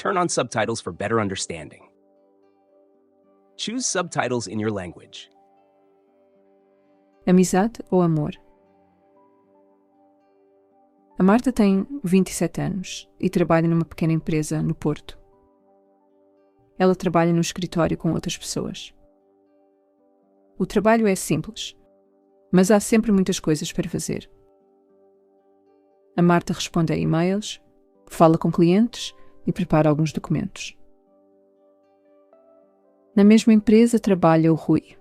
turn on subtitles for better understanding. Choose subtitles in your language. Amizade ou amor? A Marta tem 27 anos e trabalha numa pequena empresa no Porto. Ela trabalha no escritório com outras pessoas. O trabalho é simples, mas há sempre muitas coisas para fazer. A Marta responde a e-mails, fala com clientes e prepara alguns documentos. Na mesma empresa trabalha o Rui.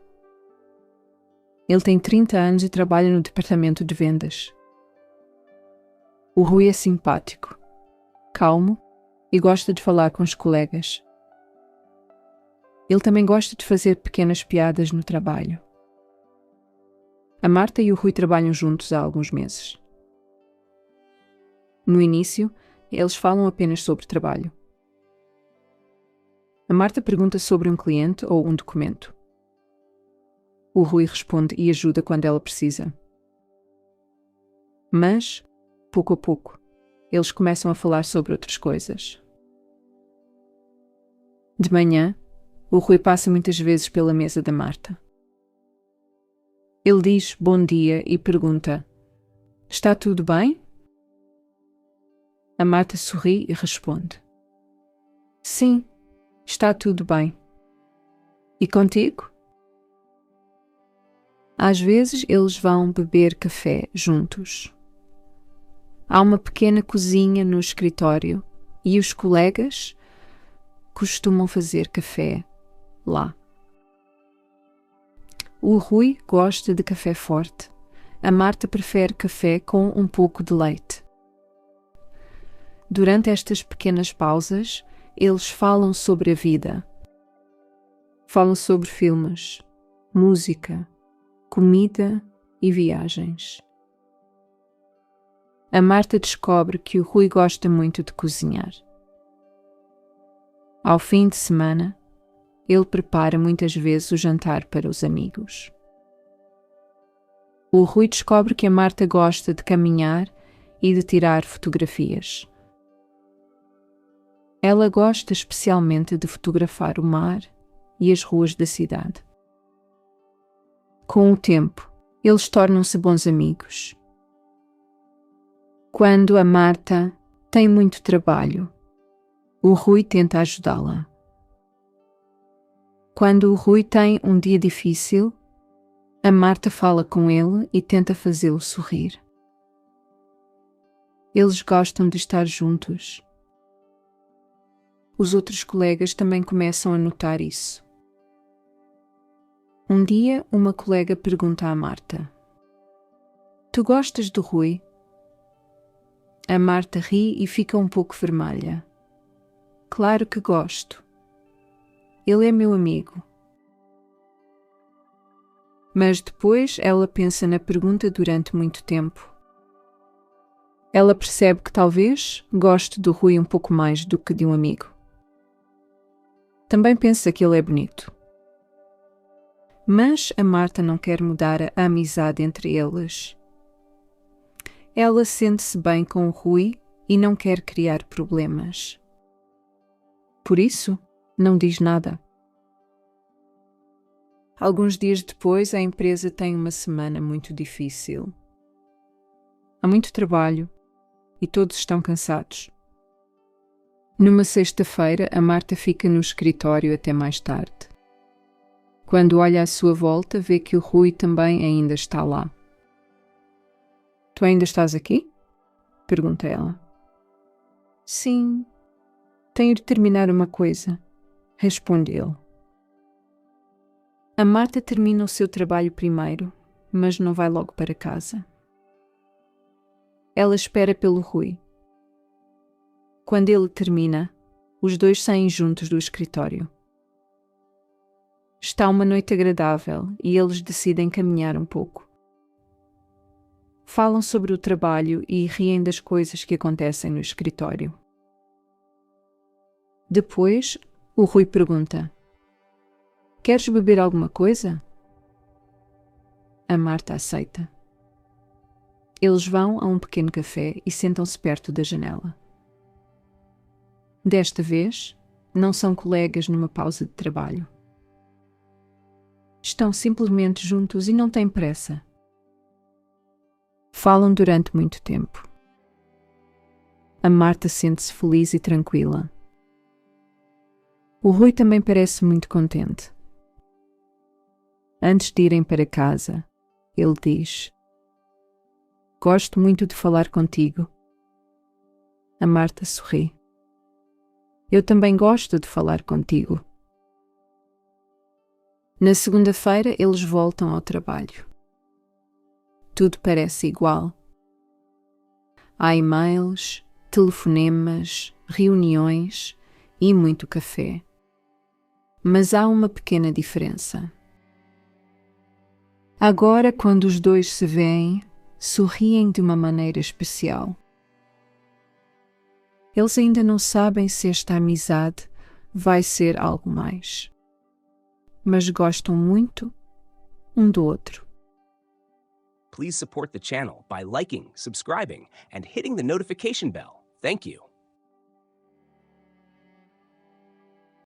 Ele tem 30 anos e trabalha no departamento de vendas. O Rui é simpático, calmo e gosta de falar com os colegas. Ele também gosta de fazer pequenas piadas no trabalho. A Marta e o Rui trabalham juntos há alguns meses. No início, eles falam apenas sobre trabalho. A Marta pergunta sobre um cliente ou um documento. O Rui responde e ajuda quando ela precisa. Mas, pouco a pouco, eles começam a falar sobre outras coisas. De manhã, o Rui passa muitas vezes pela mesa da Marta. Ele diz bom dia e pergunta: "Está tudo bem?" A Marta sorri e responde: "Sim, está tudo bem. E contigo?" Às vezes eles vão beber café juntos. Há uma pequena cozinha no escritório e os colegas costumam fazer café lá. O Rui gosta de café forte. A Marta prefere café com um pouco de leite. Durante estas pequenas pausas, eles falam sobre a vida. Falam sobre filmes, música, comida e viagens. A Marta descobre que o Rui gosta muito de cozinhar. Ao fim de semana, ele prepara muitas vezes o jantar para os amigos. O Rui descobre que a Marta gosta de caminhar e de tirar fotografias. Ela gosta especialmente de fotografar o mar e as ruas da cidade. Com o tempo, eles tornam-se bons amigos. Quando a Marta tem muito trabalho, o Rui tenta ajudá-la. Quando o Rui tem um dia difícil, a Marta fala com ele e tenta fazê-lo sorrir. Eles gostam de estar juntos. Os outros colegas também começam a notar isso. Um dia, uma colega pergunta à Marta: "Tu gostas do Rui?" A Marta ri e fica um pouco vermelha. "Claro que gosto. Ele é meu amigo." Mas depois ela pensa na pergunta durante muito tempo. Ela percebe que talvez goste do Rui um pouco mais do que de um amigo. Também pensa que ele é bonito. Mas a Marta não quer mudar a amizade entre eles. Ela sente-se bem com o Rui e não quer criar problemas. Por isso, não diz nada. Alguns dias depois, a empresa tem uma semana muito difícil. Há muito trabalho e todos estão cansados. Numa sexta-feira, a Marta fica no escritório até mais tarde. Quando olha à sua volta, vê que o Rui também ainda está lá. "Tu ainda estás aqui?" pergunta ela. "Sim, tenho de terminar uma coisa", responde ele. A Marta termina o seu trabalho primeiro, mas não vai logo para casa. Ela espera pelo Rui. Quando ele termina, os dois saem juntos do escritório. Está uma noite agradável e eles decidem caminhar um pouco. Falam sobre o trabalho e riem das coisas que acontecem no escritório. Depois, o Rui pergunta: "Queres beber alguma coisa?" A Marta aceita. Eles vão a um pequeno café e sentam-se perto da janela. Desta vez, não são colegas numa pausa de trabalho. Estão simplesmente juntos e não têm pressa. Falam durante muito tempo. A Marta sente-se feliz e tranquila. O Rui também parece muito contente. Antes de irem para casa, ele diz: "Gosto muito de falar contigo." A Marta sorri. "Eu também gosto de falar contigo." Na segunda-feira, eles voltam ao trabalho. Tudo parece igual. Há e-mails, telefonemas, reuniões e muito café. Mas há uma pequena diferença. Agora, quando os dois se veem, sorriem de uma maneira especial. Eles ainda não sabem se esta amizade vai ser algo mais, mas gostam muito um do outro. Please support the channel by liking, subscribing, and hitting the notification bell. Thank you.